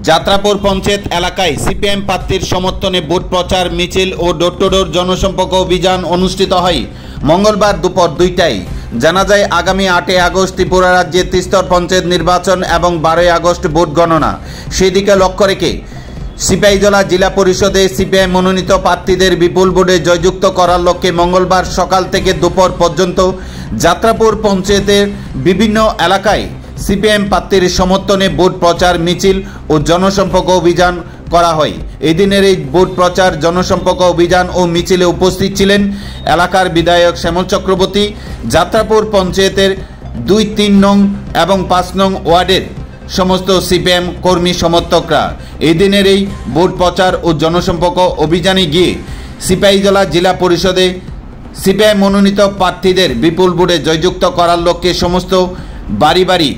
যাত্রাপুর পঞ্চায়েত এলাকায় সিপিএম প্রার্থীর সমর্থনে ভোট প্রচার মিছিল ও ডোর টু ডোর জনসম্পর্ক অভিযান অনুষ্ঠিত হয় মঙ্গলবার দুপুর 2টায়। জানা যায়, আগামী 8 আগস্ট ত্রিপুরা রাজ্যে ত্রিস্তর পঞ্চায়েত নির্বাচন এবং 12 আগস্ট ভোট গণনা। সেদিকে লক্ষ্য রেখে সিপাহীজলা জেলা পরিষদে সিপিএম মনোনীত প্রার্থীদের বিপুল ভোটে জয়যুক্ত করার লক্ষ্যে মঙ্গলবার সকাল থেকে দুপুর পর্যন্ত যাত্রাপুর পঞ্চায়েতের বিভিন্ন এলাকায় সিপিএম প্রার্থীর সমর্থনে ভোট প্রচার মিছিল ও জনসম্পর্ক অভিযান করা হয়। এই দিনের এই ভোট প্রচার জনসম্পর্ক অভিযান ও মিছিলে উপস্থিত ছিলেন এলাকার বিধায়ক শ্যামল চক্রবর্তী, যাত্রাপুর পঞ্চায়েতের 2, 3 নং এবং 5 নং ওয়ার্ডের সমস্ত সিপিএম কর্মী সমর্থকরা। এই দিনের এই ভোট প্রচার ও জনসম্পর্ক অভিযানে গিয়ে সিপাহীজলা জেলা পরিষদে সিপিএম মনোনীত প্রার্থীদের বিপুল ভোটে জয়যুক্ত করার লক্ষ্যে সমস্ত বাড়ি বাড়ি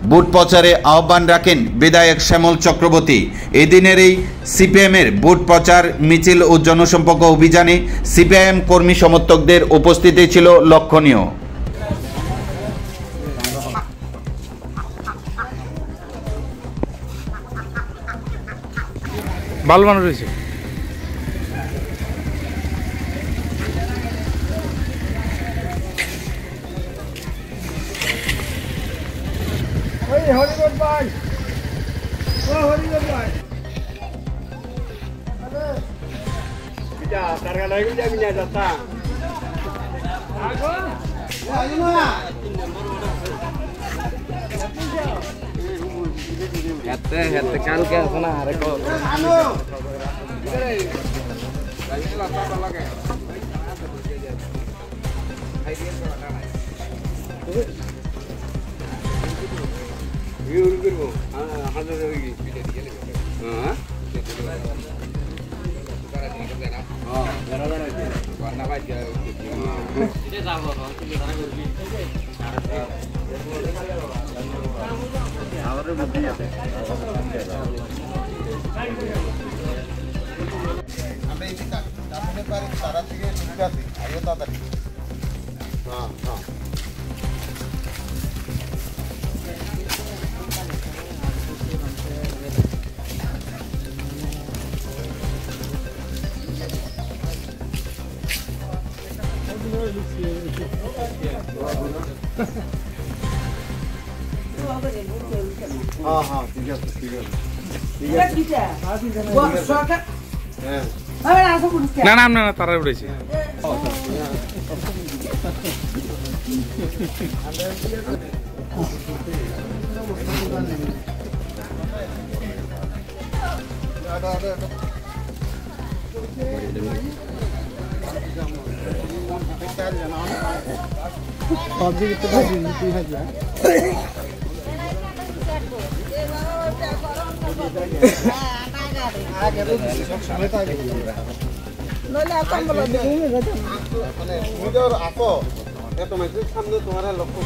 ভোট প্রচারে আহ্বান রাখেন বিধায়ক শ্যামল চক্রবর্তী। এদিনের এই সিপিএমের ভোট প্রচার মিছিল ও জনসম্পর্ক অভিযানে সিপিএম কর্মী সমর্থকদের উপস্থিতি ছিল লক্ষণীয়। ভালো মানুষ রয়েছে। হরিগঞ্জ ভাই, ও হরিগঞ্জ ভাই, তার গাড়ি যাবি না যাতা হেতে হেতে কালকে আছে না আরে কো না না না তারা উঠেছে। সামনে তোমার লক্ষ্য